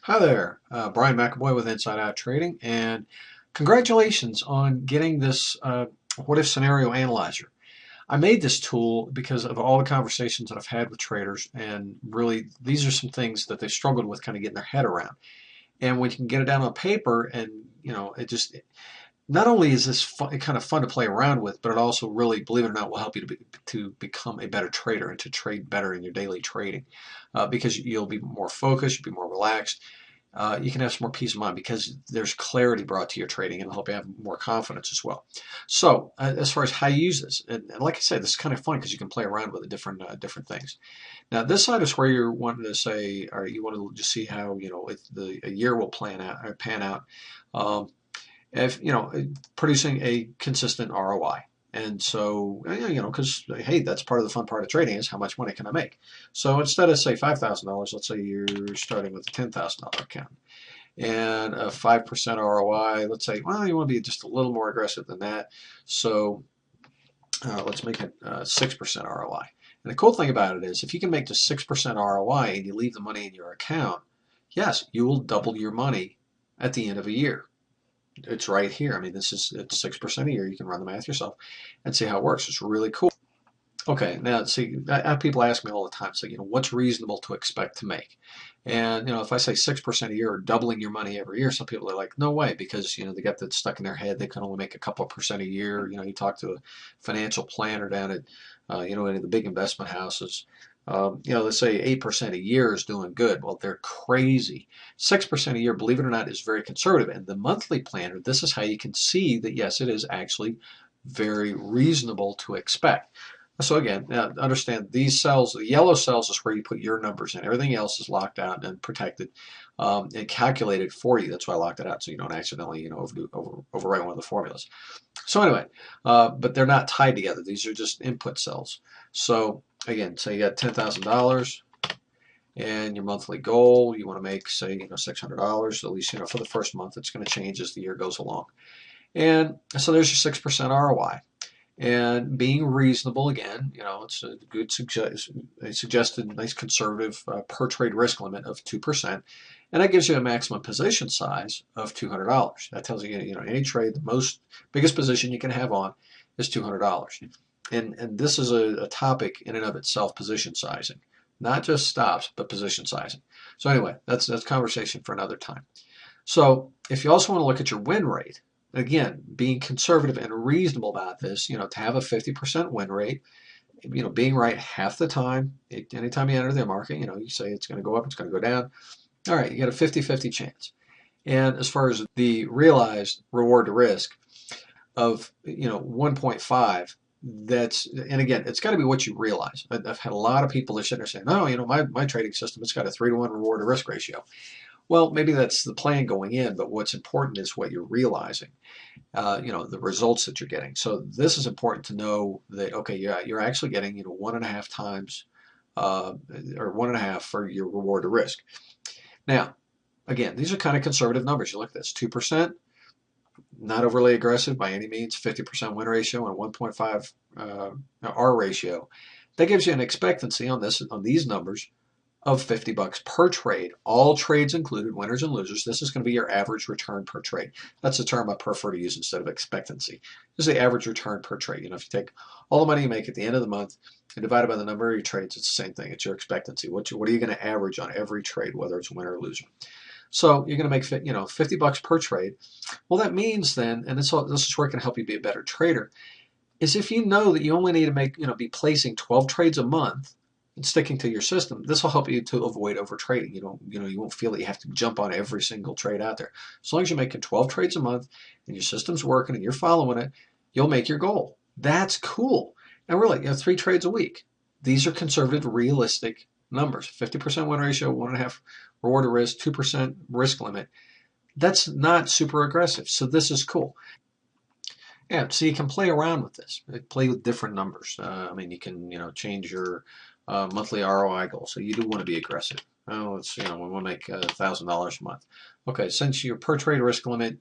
Hi there, Brian McAvoy with Inside Out Trading, and congratulations on getting this what if scenario analyzer. I made this tool because of all the conversations that I've had with traders, and really these are some things that they've struggled with kind of getting their head around. And when you can get it down on paper, and it just not only is this kind of fun to play around with, but it also really, believe it or not, will help you to become a better trader and to trade better in your daily trading because you'll be more focused, you'll be more relaxed. You can have some more peace of mind because there's clarity brought to your trading and it'll help you have more confidence as well. So as far as how you use this, and like I said, this is kind of fun because you can play around with the different things. Now this side is where you're wanting to say, or you want to just see how a year will pan out. If producing a consistent ROI. And so, because hey, that's part of the fun part of trading is how much money can I make. So instead of say $5,000, let's say you're starting with a $10,000 account and a 5% ROI. Let's say, well, you want to be just a little more aggressive than that. So let's make it 6% ROI. And the cool thing about it is if you can make just 6% ROI and you leave the money in your account, yes, you will double your money at the end of a year. It's right here. I mean, it's 6% a year. You can run the math yourself and see how it works. It's really cool. Okay, now see, people ask me all the time, so what's reasonable to expect to make? And if I say 6% a year or doubling your money every year, some people are like, no way, because they got that stuck in their head. They can only make a couple of percent a year. You talk to a financial planner down at any of the big investment houses. They say 8% a year is doing good. Well, they're crazy. 6% a year, believe it or not, is very conservative. And the monthly planner, this is how you can see that, yes, it is actually very reasonable to expect. So again, now understand these cells, the yellow cells is where you put your numbers in. Everything else is locked out and protected and calculated for you. That's why I locked it out so you don't accidentally overwrite one of the formulas. So anyway, but they're not tied together. These are just input cells. So again, say you got $10,000 and your monthly goal, you want to make, say, $600, at least, for the first month. It's going to change as the year goes along. And so there's your 6% ROI. And being reasonable, again, it's a good suggested nice conservative per trade risk limit of 2%. And that gives you a maximum position size of $200. That tells you, any trade, the biggest position you can have on is $200. And this is a topic in and of itself, position sizing. Not just stops, but position sizing. So anyway, that's conversation for another time. So if you also want to look at your win rate, again, being conservative and reasonable about this, to have a 50% win rate, being right half the time, anytime you enter the market, you say it's going to go up, it's going to go down. All right, you got a 50-50 chance. And as far as the realized reward to risk of, 1.5, and again, it's got to be what you realize. I've had a lot of people that are sitting there saying, no, my trading system, it's got a 3-to-1 reward to risk ratio. Well, maybe that's the plan going in, but what's important is what you're realizing, the results that you're getting. So this is important to know that, okay, yeah, you're actually getting, 1.5 times or 1.5 for your reward to risk. Now, again, these are kind of conservative numbers. You look at this, 2%, not overly aggressive by any means, 50% win ratio and 1.5 R ratio. That gives you an expectancy on these numbers of $50 per trade, all trades included, winners and losers. This is going to be your average return per trade. That's the term I prefer to use instead of expectancy. This is the average return per trade. If you take all the money you make at the end of the month and divide it by the number of your trades, it's the same thing. It's your expectancy. What are you going to average on every trade, whether it's winner or loser? So you're going to make $50 per trade. Well, that means then, and this is where it can help you be a better trader, is if you know that you only need to be placing 12 trades a month and sticking to your system, this will help you to avoid overtrading. You won't feel that you have to jump on every single trade out there. As long as you're making 12 trades a month and your system's working and you're following it, you'll make your goal. That's cool. And really, 3 trades a week. These are conservative, realistic numbers. 50% win ratio, 1.5 reward to risk, 2% risk limit. That's not super aggressive. So this is cool. Yeah, so you can play around with this. Play with different numbers. You can change your monthly ROI goal. So you do want to be aggressive. Oh, we want to make $1,000 a month. Okay, since your per trade risk limit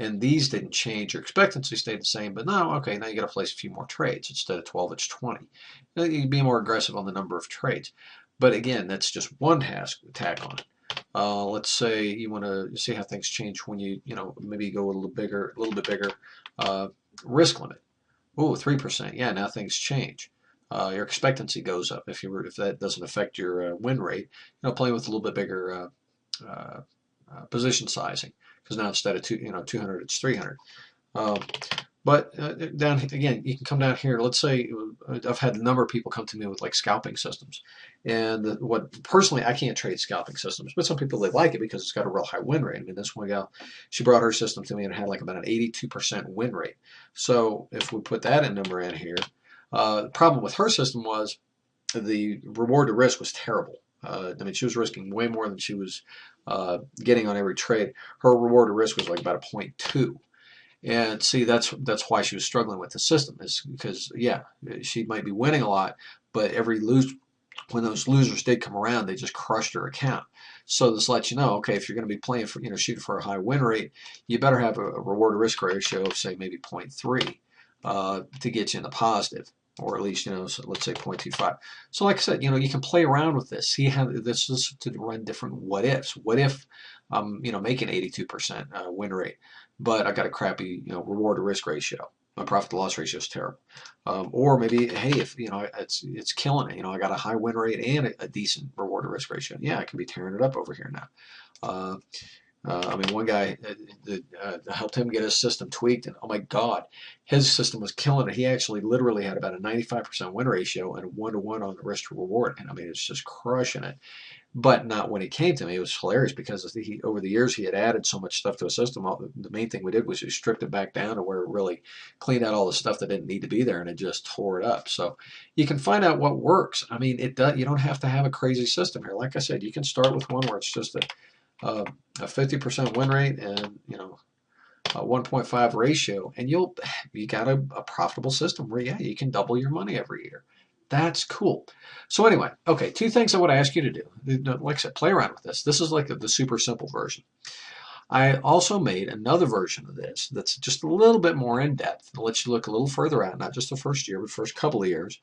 and these didn't change, your expectancy stayed the same, but now you got to place a few more trades. Instead of 12, it's 20. You can be more aggressive on the number of trades. But again, that's just one tack on it. Let's say you want to see how things change when maybe go a little bit bigger risk limit. Oh, 3%. Yeah, now things change. Your expectancy goes up if that doesn't affect your win rate. Playing with a little bit bigger position sizing, because now instead of 200, it's 300. But down again, you can come down here. Let's say I've had a number of people come to me with like scalping systems, and what personally I can't trade scalping systems, but some people they like it because it's got a real high win rate. I mean, this one gal, she brought her system to me and it had like about an 82% win rate. So if we put that number in here, the problem with her system was the reward to risk was terrible. I mean, she was risking way more than she was getting on every trade. Her reward to risk was like about a 0.2. And see, that's why she was struggling with the system, is because yeah, she might be winning a lot, but when those losers did come around, they just crushed her account. So this lets you know, okay, if you're going to be playing for shooting for a high win rate, you better have a reward to risk ratio of say maybe 0.3 to get you in the positive, or at least so let's say 0.25. So like I said, you can play around with this. See how this is to run different what ifs. What if I'm making 82% win rate, but I got a crappy reward to risk ratio. My profit to loss ratio is terrible. Or maybe, hey, if it's killing it. I got a high win rate and a decent reward to risk ratio. Yeah, I can be tearing it up over here now. I mean, one guy helped him get his system tweaked, and oh my God, his system was killing it. He actually literally had about a 95% win ratio and a 1-to-1 on the risk to reward. And I mean, it's just crushing it. But not when it came to me. It was hilarious because over the years he had added so much stuff to a system. The main thing we did was we stripped it back down to where it really cleaned out all the stuff that didn't need to be there, and it just tore it up. So you can find out what works. I mean, it does. You don't have to have a crazy system here. Like I said, you can start with one where it's just a 50% win rate and a 1.5 ratio, and you got a profitable system where yeah, you can double your money every year. That's cool. So anyway, okay, two things I would ask you to do. Like I said, play around with this. This is like the super simple version. I also made another version of this that's just a little bit more in depth. It lets you look a little further out, not just the first year, but first couple of years,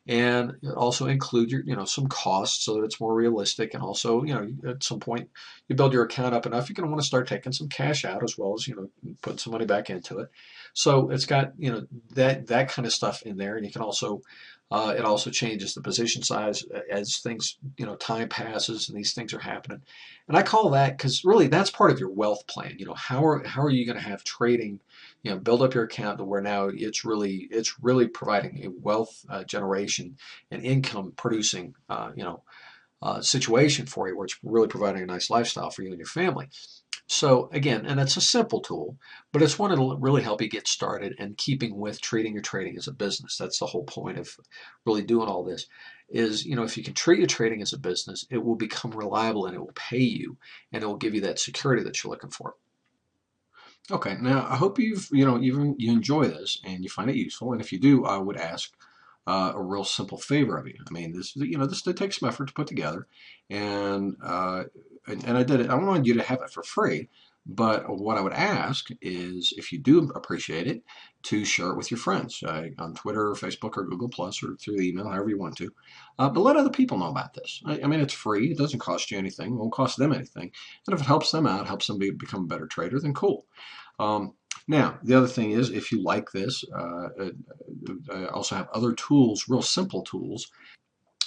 and also include your some costs so that it's more realistic. And also, at some point you build your account up enough, you're going to want to start taking some cash out as well as putting some money back into it. So it's got that kind of stuff in there, and you can also it also changes the position size as things, time passes and these things are happening. And I call that, because really that's part of your wealth plan. How are you going to have trading, build up your account to where now it's really providing a wealth generation and income producing, situation for you, where it's really providing a nice lifestyle for you and your family. So again, and it's a simple tool, but it's one that'll really help you get started and keeping with treating your trading as a business. That's the whole point of really doing all this is, if you can treat your trading as a business, it will become reliable and it will pay you and it will give you that security that you're looking for. Okay, now I hope you enjoy this and you find it useful. And if you do, I would ask a real simple favor of you. I mean, this did take some effort to put together, and I did it. I wanted you to have it for free, but what I would ask is, if you do appreciate it, to share it with your friends on Twitter, or Facebook, or Google Plus, or through the email, however you want to. But let other people know about this. I mean, it's free. It doesn't cost you anything. It won't cost them anything. And if it helps them out, helps them become a better trader, then cool. Now, the other thing is, if you like this, I also have other tools, real simple tools,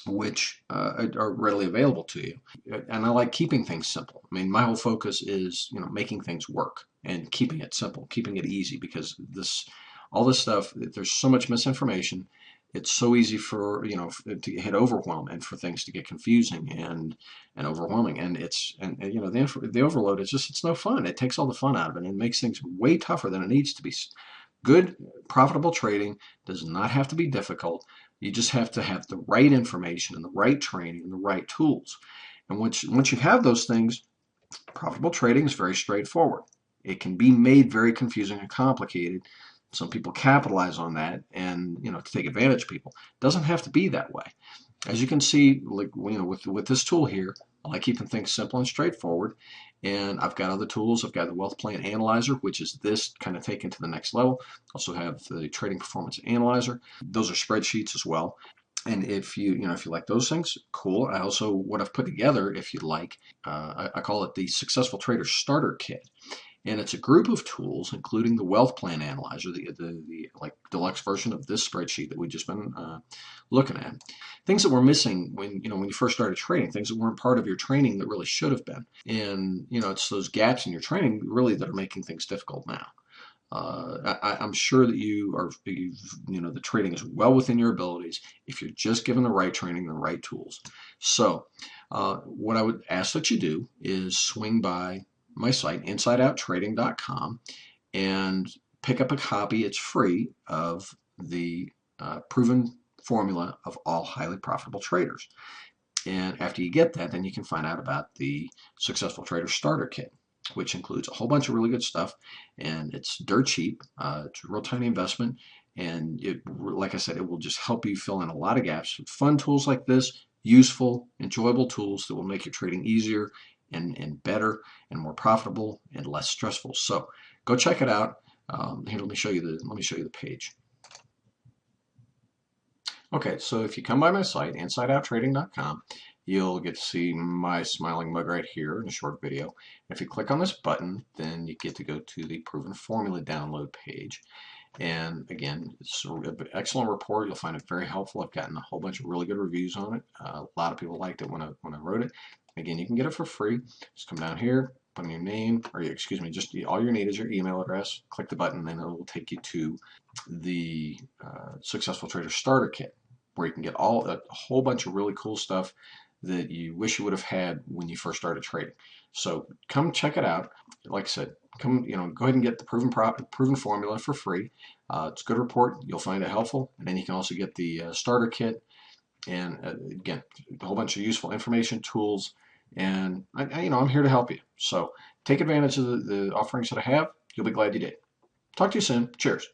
which are readily available to you. And I like keeping things simple. I mean, my whole focus is, making things work and keeping it simple, keeping it easy, because all this stuff, there's so much misinformation. It's so easy for, to hit overwhelm and for things to get confusing and overwhelming. And the overload is it's no fun. It takes all the fun out of it and makes things way tougher than it needs to be. Good, profitable trading does not have to be difficult. You just have to have the right information and the right training and the right tools. And once you have those things, profitable trading is very straightforward. It can be made very confusing and complicated. Some people capitalize on that and to take advantage of people. It doesn't have to be that way. As you can see, like with this tool here, I like keeping things simple and straightforward. And I've got other tools. I've got the Wealth Plan Analyzer, which is this kind of taken to the next level. Also have the Trading Performance Analyzer. Those are spreadsheets as well. And if if you like those things, cool. I also, what I've put together, if you like, I call it the Successful Trader Starter Kit. And it's a group of tools, including the Wealth Plan Analyzer, the like deluxe version of this spreadsheet that we've just been looking at. Things that were missing when when you first started trading, things that weren't part of your training that really should have been. And it's those gaps in your training really that are making things difficult now. I'm sure that the trading is well within your abilities if you're just given the right training, the right tools. So, what I would ask that you do is swing by my site, InsideOutTrading.com, and pick up a copy. It's free of the proven formula of all highly profitable traders. And after you get that, then you can find out about the Successful Trader Starter Kit, which includes a whole bunch of really good stuff, and it's dirt cheap. It's a real tiny investment, and like I said, it will just help you fill in a lot of gaps. Fun tools like this, useful, enjoyable tools that will make your trading easier and better and more profitable and less stressful. So go check it out. Here, let me show you the page. Okay, so if you come by my site, InsideOutTrading.com, you'll get to see my smiling mug right here in a short video. And if you click on this button, then you get to go to the Proven Formula download page. And again, it's an excellent report. You'll find it very helpful. I've gotten a whole bunch of really good reviews on it. A lot of people liked it when I wrote it. Again, you can get it for free. Just come down here, put in your name, or excuse me, just all you need is your email address. Click the button, then it will take you to the Successful Trader Starter Kit, where you can get a whole bunch of really cool stuff that you wish you would have had when you first started trading. So come check it out. Like I said, go ahead and get the proven formula for free. It's a good report. You'll find it helpful, and then you can also get the starter kit, and again, a whole bunch of useful information, tools, and I'm here to help you. So take advantage of the offerings that I have. You'll be glad you did. Talk to you soon. Cheers.